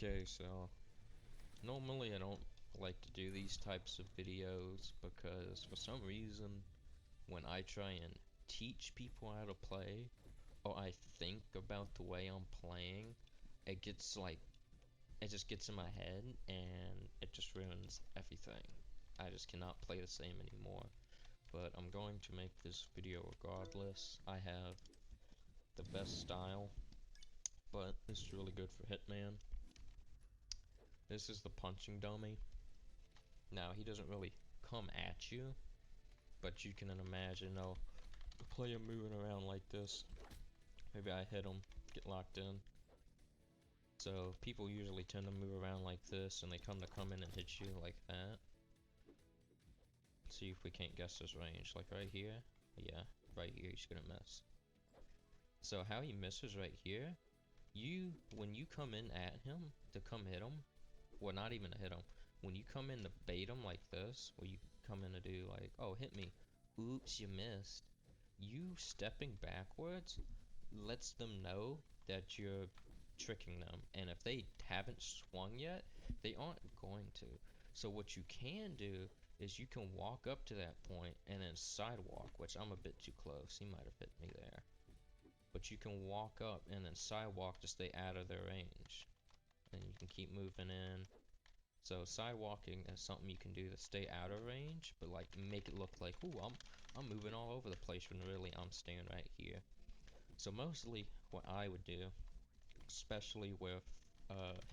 Okay, so normally I don't like to do these types of videos because for some reason when I try and teach people how to play or I think about the way I'm playing, it gets like it just gets in my head and it just ruins everything. I just cannot play the same anymore. But I'm going to make this video regardless. I have the best style, but this is really good for Hitman. This is the punching dummy. Now, he doesn't really come at you, but you can imagine, the player moving around like this. Maybe I hit him, get locked in. So, people usually tend to move around like this, and they come in and hit you like that. Let's see if we can't guess his range. Like right here? Yeah, right here, he's gonna miss. So, how he misses right here, when you come in at him to come hit him, well, not even to hit him, when you come in to bait him like this, where you come in to do like, oh, hit me, oops, you missed, you stepping backwards lets them know that you're tricking them, and if they haven't swung yet, they aren't going to. So what you can do is you can walk up to that point and then sidewalk, which I'm a bit too close, he might have hit me there, but you can walk up and then sidewalk to stay out of their range, and you can keep moving in. So sidewalking is something you can do to stay out of range, but like make it look like, ooh, I'm moving all over the place when really I'm staying right here. So mostly what I would do, especially with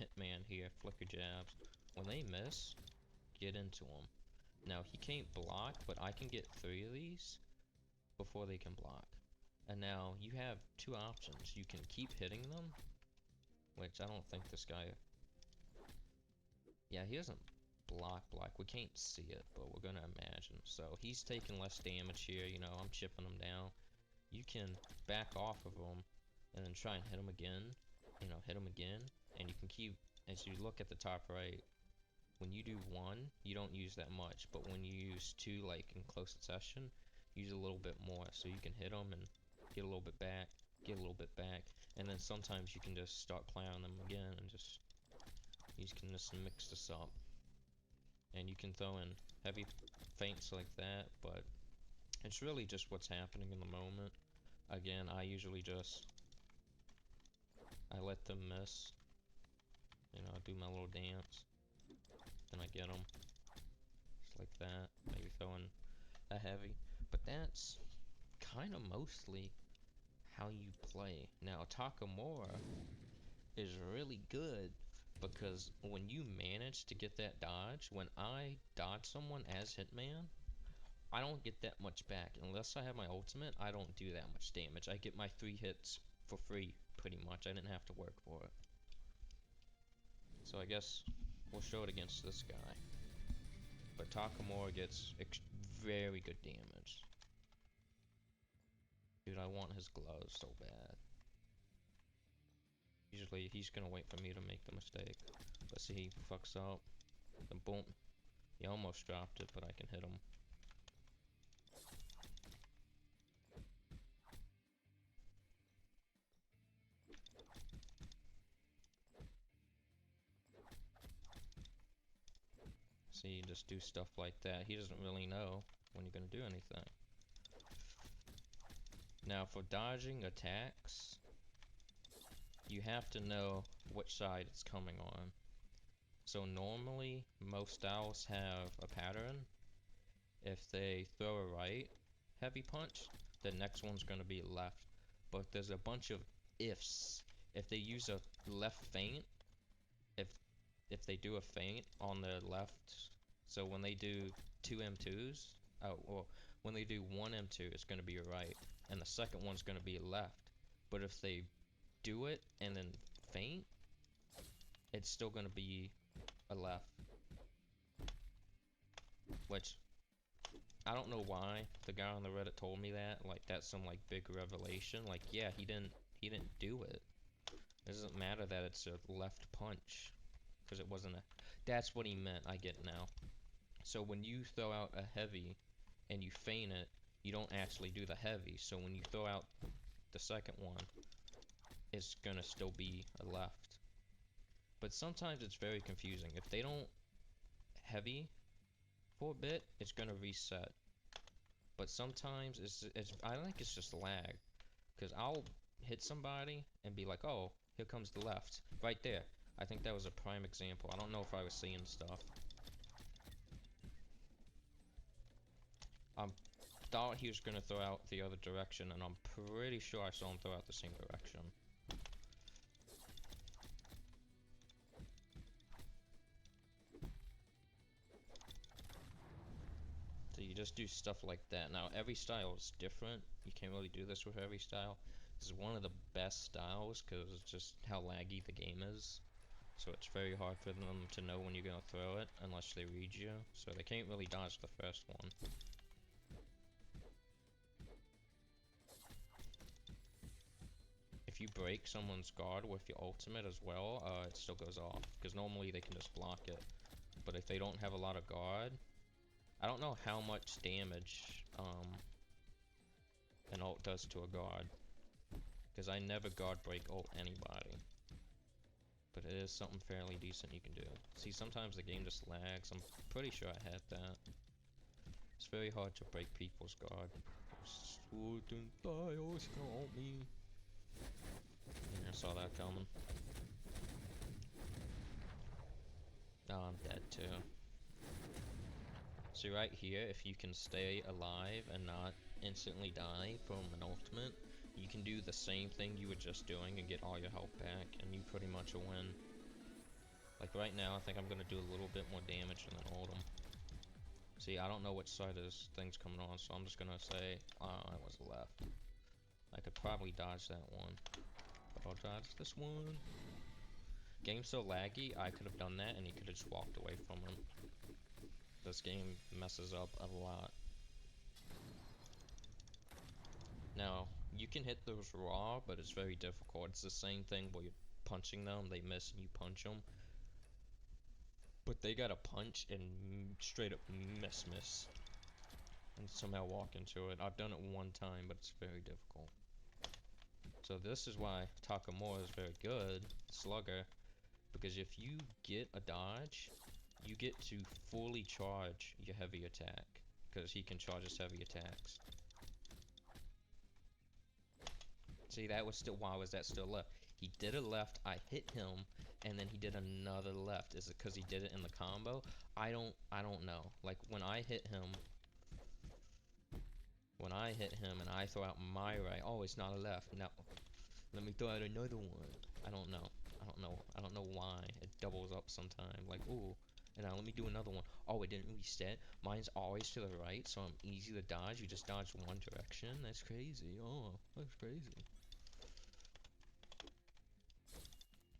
Hitman here, flicker jabs, when they miss, get into them. Now he can't block, but I can get 3 of these before they can block. And now you have 2 options. You can keep hitting them, which I don't think this guy, yeah, he doesn't block. We can't see it, but we're gonna imagine. So he's taking less damage here, I'm chipping him down. You can back off of him and then try and hit him again, hit him again, and you can keep, as you look at the top right, when you do 1, you don't use that much, but when you use 2, like in close succession, use a little bit more, so you can hit them and get a little bit back, get a little bit back, and then sometimes you can just start clowning them again and you can just mix this up. And you can throw in heavy feints like that, but it's really just what's happening in the moment. Again, I usually I let them miss, I do my little dance, then I get them, just like that, maybe throwing a heavy, but that's kind of mostly how you play. Now, Takamura is really good because when you manage to get that dodge, when I dodge someone as Hitman, I don't get that much back. Unless I have my ultimate, I don't do that much damage. I get my 3 hits for free, pretty much. I didn't have to work for it. So I guess we'll show it against this guy. But Takamura gets very good damage. Dude, I want his gloves so bad. Usually he's gonna wait for me to make the mistake. But see, he fucks up. Then boom. He almost dropped it, but I can hit him. See, you just do stuff like that. He doesn't really know when you're gonna do anything. Now, for dodging attacks, you have to know which side it's coming on. So normally, most styles have a pattern. If they throw a right heavy punch, the next one's going to be left. But there's a bunch of ifs. If they use a left feint, if they do a feint on the left, so when they do 2 M2s, oh, well, when they do 1 M2, it's going to be a right, and the second one's going to be left. But if they do it and then feint, it's still going to be a left. Which, I don't know why the guy on the Reddit told me that, like that's some like big revelation. Like, yeah, he didn't do it. It doesn't matter that it's a left punch, because it wasn't a, that's what he meant, I get now. So when you throw out a heavy and you feint it, you don't actually do the heavy, so when you throw out the second one, it's gonna still be a left. But sometimes it's very confusing. If they don't heavy for a bit, it's gonna reset. But sometimes it's I think it's just lag. Because I'll hit somebody and be like, oh, here comes the left. Right there. I think that was a prime example. I don't know if I was seeing stuff. I thought he was going to throw out the other direction, and I'm pretty sure I saw him throw out the same direction. So you just do stuff like that. Now, every style is different. You can't really do this with every style. This is one of the best styles because it's just how laggy the game is. So it's very hard for them to know when you're going to throw it unless they read you. So they can't really dodge the first one. If you break someone's guard with your ultimate as well, it still goes off. Because normally they can just block it. But if they don't have a lot of guard, I don't know how much damage an ult does to a guard. Because I never guard break ult anybody. But it is something fairly decent you can do. See, sometimes the game just lags. I'm pretty sure I had that. It's very hard to break people's guard. Sword and files got me. Yeah, I saw that coming. Oh, I'm dead too. So right here, if you can stay alive and not instantly die from an ultimate, you can do the same thing you were just doing and get all your health back, and you pretty much will win. Like right now, I think I'm gonna do a little bit more damage and then ult him. See, I don't know which side this thing's coming on, so I'm just gonna say, I was left. I could probably dodge that one, but I'll dodge this one. Game's so laggy, I could have done that and he could have just walked away from him. This game messes up a lot. Now, you can hit those raw, but it's very difficult. It's the same thing where you're punching them, they miss and you punch them. But they gotta punch and straight up miss. And somehow walk into it. I've done it one time, but it's very difficult. So this is why Takamura is very good, Slugger, because if you get a dodge, you get to fully charge your heavy attack, because he can charge his heavy attacks. See, that was still, why was that still left? He did a left, I hit him, and then he did another left. Is it because he did it in the combo? I don't know. Like, when I hit him and I throw out my right, oh, it's not a left. Now, let me throw out another one. I don't know. I don't know why. It doubles up sometime. Like, ooh. And now let me do another one. Oh, it didn't reset. Mine's always to the right, so I'm easy to dodge. You just dodge one direction. That's crazy. Oh, that's crazy.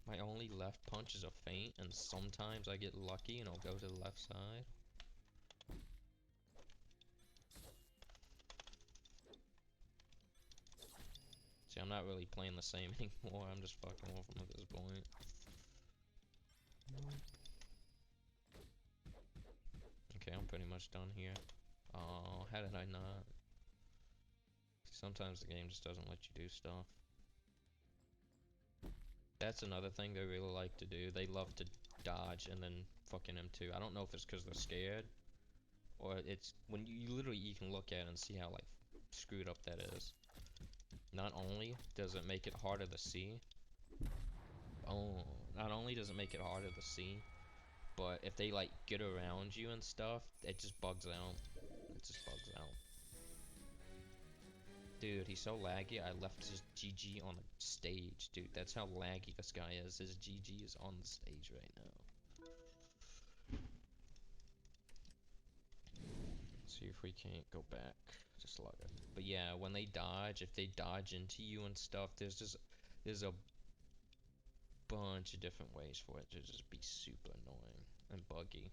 My only left punch is a feint, and sometimes I get lucky and I'll go to the left side. See, I'm not really playing the same anymore. I'm just fucking with him at this point. Okay, I'm pretty much done here. Oh, how did I not? Sometimes the game just doesn't let you do stuff. That's another thing they really like to do. They love to dodge and then fucking M2. I don't know if it's because they're scared or it's when you literally you can look at it and see how like screwed up that is. Not only does it make it harder to see. Oh, not only does it make it harder to see, but if they like get around you and stuff, it just bugs out. It just bugs out. Dude, he's so laggy, I left his GG on the stage. Dude, that's how laggy this guy is. His GG is on the stage right now. Let's see if we can't go back. Just log it. But yeah, when they dodge, if they dodge into you and stuff, there's a bunch of different ways for it to just be super annoying and buggy.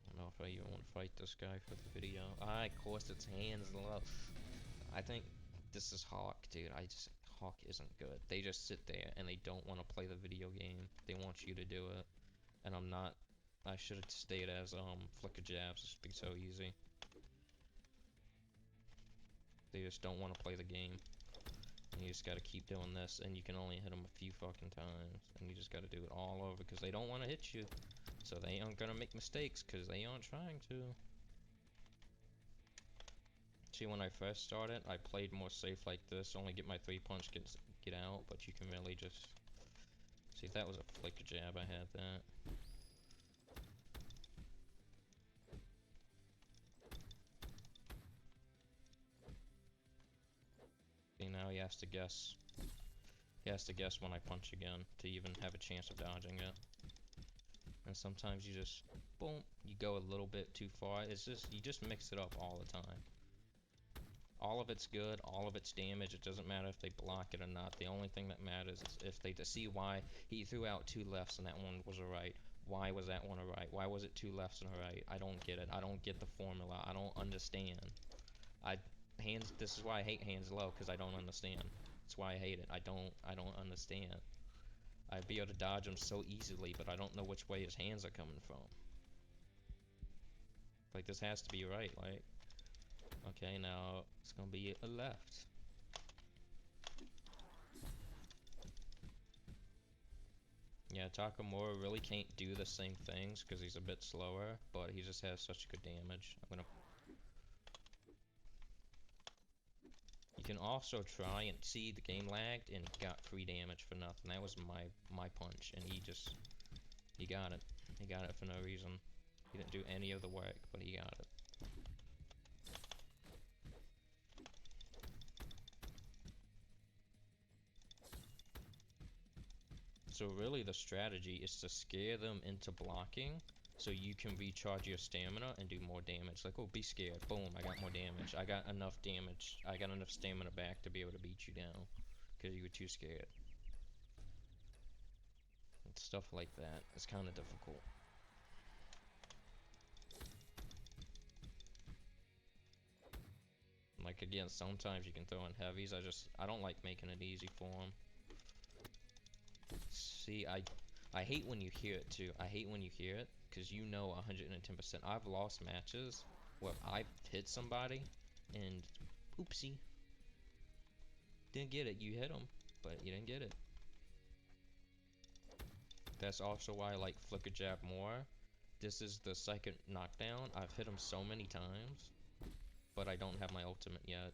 I don't know if I even want to fight this guy for the video. Ah, of course it's hands low. I think this is Hawk, dude. Hawk isn't good. They just sit there and they don't want to play the video game. They want you to do it. And I'm not. I should have stayed as flicker jabs. It's be so easy. They just don't want to play the game. And you just gotta keep doing this, and you can only hit them a few fucking times, and you just gotta do it all over because they don't want to hit you, so they aren't gonna make mistakes because they aren't trying to. See, when I first started, I played more safe like this, only get my 3-punch, get out, but you can really just see if that was a flicker jab. I had that. See, now he has to guess. He has to guess when I punch again to even have a chance of dodging it. And sometimes you just, boom, you go a little bit too far. It's just, you just mix it up all the time. All of it's good, all of it's damage. It doesn't matter if they block it or not. The only thing that matters is if they see why he threw out 2 lefts and that one was a right. Why was that one a right? Why was it 2 lefts and a right? I don't get it. I don't get the formula. I don't understand. This is why I hate hands low, because I don't understand. That's why I hate it. I don't understand. I'd be able to dodge him so easily, but I don't know which way his hands are coming from. Like, this has to be right, like, okay, now it's gonna be a left. Yeah, Takamura really can't do the same things because he's a bit slower, but he just has such good damage. You can also try and see the game lagged and got free damage for nothing. That was my punch, and he got it. He got it for no reason. He didn't do any of the work, but he got it. So really the strategy is to scare them into blocking so you can recharge your stamina and do more damage. Like, oh, be scared. Boom, I got more damage. I got enough damage. I got enough stamina back to be able to beat you down because you were too scared. And stuff like that. It's kind of difficult. Like, again, sometimes you can throw in heavies. I don't like making it easy for them. See, I hate when you hear it too. I hate when you hear it because you know 110%. I've lost matches where I hit somebody and oopsie, didn't get it. You hit them, but you didn't get it. That's also why I like flicker jab more. This is the second knockdown. I've hit him so many times, but I don't have my ultimate yet.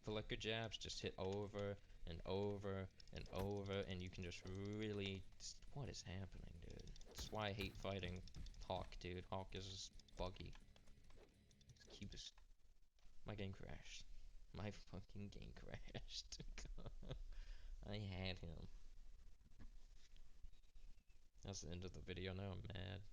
Flicker jabs just hit over and over and over, and you can just really... What is happening, dude? That's why I hate fighting Hawk, dude. Hawk is just buggy. Keeps... My game crashed. My fucking game crashed. I had him. That's the end of the video. Now I'm mad.